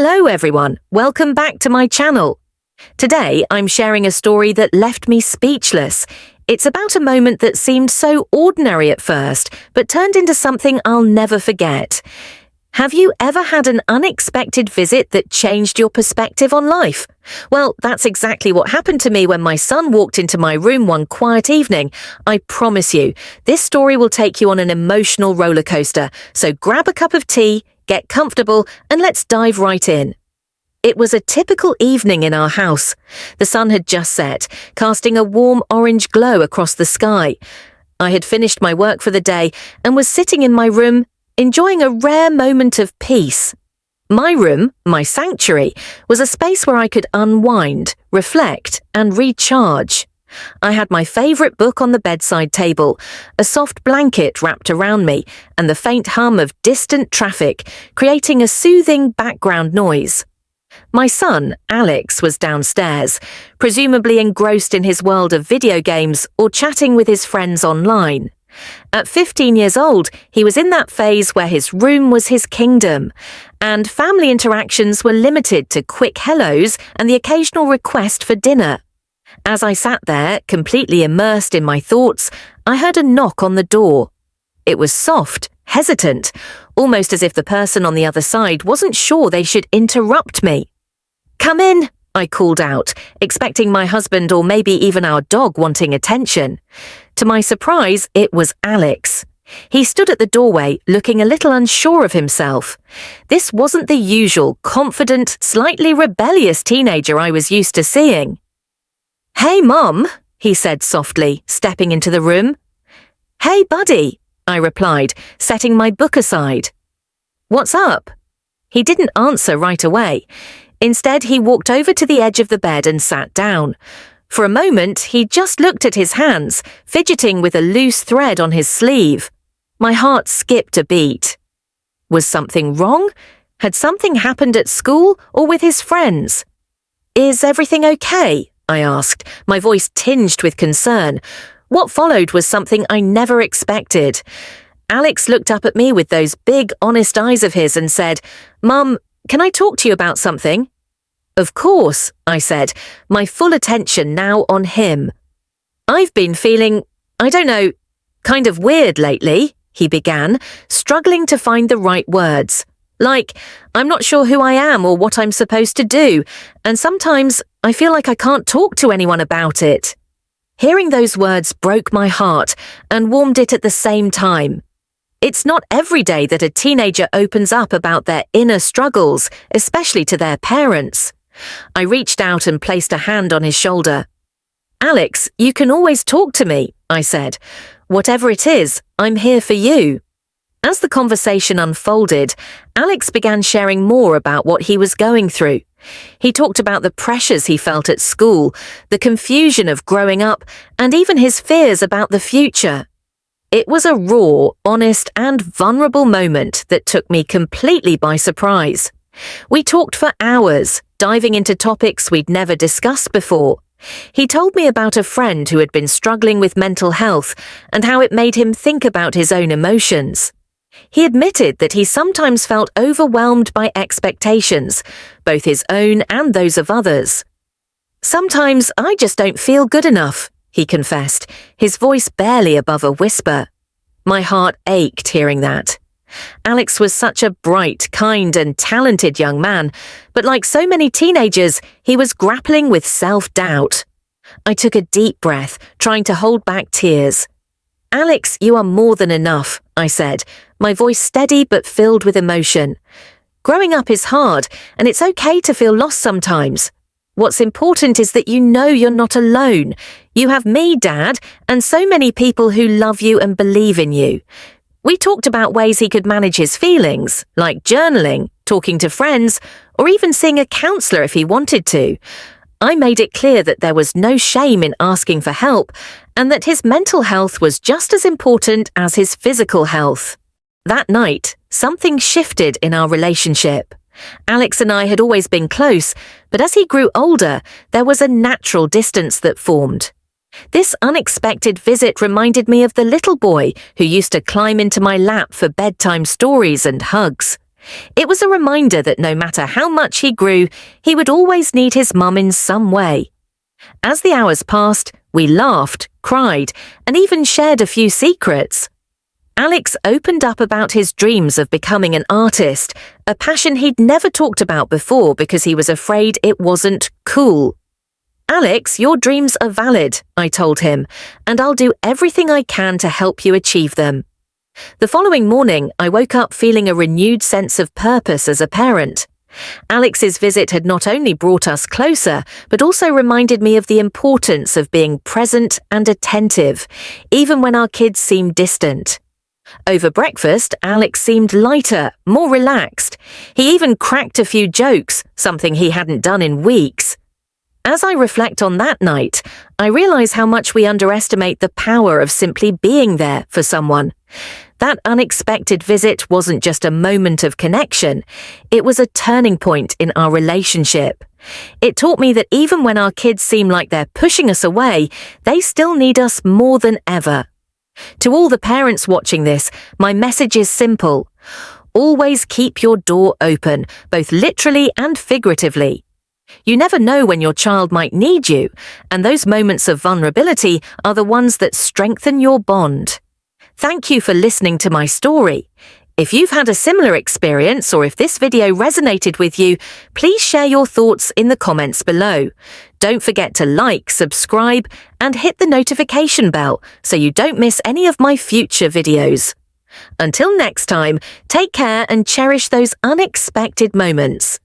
Hello everyone, welcome back to my channel. Today I'm sharing a story that left me speechless. It's about a moment that seemed so ordinary at first, but turned into something I'll never forget. Have you ever had an unexpected visit that changed your perspective on life? Well, that's exactly what happened to me when my son walked into my room one quiet evening. I promise you, this story will take you on an emotional roller coaster, so grab a cup of tea, get comfortable, and let's dive right in. It was a typical evening in our house. The sun had just set, casting a warm orange glow across the sky. I had finished my work for the day and was sitting in my room, enjoying a rare moment of peace. My room, my sanctuary, was a space where I could unwind, reflect, and recharge. I had my favourite book on the bedside table, a soft blanket wrapped around me, and the faint hum of distant traffic, creating a soothing background noise. My son, Alex, was downstairs, presumably engrossed in his world of video games or chatting with his friends online. At 15 years old, he was in that phase where his room was his kingdom, and family interactions were limited to quick hellos and the occasional request for dinner. As I sat there, completely immersed in my thoughts, I heard a knock on the door. It was soft, hesitant, almost as if the person on the other side wasn't sure they should interrupt me. "Come in," I called out, expecting my husband or maybe even our dog wanting attention. To my surprise, it was Alex. He stood at the doorway, looking a little unsure of himself. This wasn't the usual, confident, slightly rebellious teenager I was used to seeing. "Hey, Mom," he said softly, stepping into the room. "Hey, buddy," I replied, setting my book aside. "What's up?" He didn't answer right away. Instead, he walked over to the edge of the bed and sat down. For a moment, he just looked at his hands, fidgeting with a loose thread on his sleeve. My heart skipped a beat. Was something wrong? Had something happened at school or with his friends? "Is everything okay?" I asked, my voice tinged with concern. What followed was something I never expected. Alex looked up at me with those big, honest eyes of his and said, "Mum, can I talk to you about something?" "Of course," I said, my full attention now on him. "I've been feeling, I don't know, kind of weird lately," he began, struggling to find the right words. "Like, I'm not sure who I am or what I'm supposed to do, and sometimes I feel like I can't talk to anyone about it." Hearing those words broke my heart and warmed it at the same time. It's not every day that a teenager opens up about their inner struggles, especially to their parents. I reached out and placed a hand on his shoulder. "Alex, you can always talk to me," I said. "Whatever it is, I'm here for you." As the conversation unfolded, Alex began sharing more about what he was going through. He talked about the pressures he felt at school, the confusion of growing up, and even his fears about the future. It was a raw, honest, and vulnerable moment that took me completely by surprise. We talked for hours, diving into topics we'd never discussed before. He told me about a friend who had been struggling with mental health and how it made him think about his own emotions. He admitted that he sometimes felt overwhelmed by expectations, both his own and those of others. "Sometimes I just don't feel good enough," he confessed, his voice barely above a whisper. My heart ached hearing that. Alex was such a bright, kind, and talented young man, but like so many teenagers, he was grappling with self-doubt. I took a deep breath, trying to hold back tears. "Alex, you are more than enough," I said, my voice steady but filled with emotion. "Growing up is hard, and it's okay to feel lost sometimes. What's important is that you know you're not alone. You have me, Dad, and so many people who love you and believe in you." We talked about ways he could manage his feelings, like journaling, talking to friends, or even seeing a counselor if he wanted to. I made it clear that there was no shame in asking for help, and that his mental health was just as important as his physical health. That night, something shifted in our relationship. Alex and I had always been close, but as he grew older, there was a natural distance that formed. This unexpected visit reminded me of the little boy who used to climb into my lap for bedtime stories and hugs. It was a reminder that no matter how much he grew, he would always need his mum in some way. As the hours passed, we laughed, cried, and even shared a few secrets. Alex opened up about his dreams of becoming an artist, a passion he'd never talked about before because he was afraid it wasn't cool. "Alex, your dreams are valid," I told him, "and I'll do everything I can to help you achieve them." The following morning, I woke up feeling a renewed sense of purpose as a parent. Alex's visit had not only brought us closer, but also reminded me of the importance of being present and attentive, even when our kids seemed distant. Over breakfast, Alex seemed lighter, more relaxed. He even cracked a few jokes, something he hadn't done in weeks. As I reflect on that night, I realize how much we underestimate the power of simply being there for someone. That unexpected visit wasn't just a moment of connection, it was a turning point in our relationship. It taught me that even when our kids seem like they're pushing us away, they still need us more than ever. To all the parents watching this, my message is simple. Always keep your door open, both literally and figuratively. You never know when your child might need you, and those moments of vulnerability are the ones that strengthen your bond. Thank you for listening to my story. If you've had a similar experience or if this video resonated with you, please share your thoughts in the comments below. Don't forget to like, subscribe, and hit the notification bell so you don't miss any of my future videos. Until next time, take care and cherish those unexpected moments.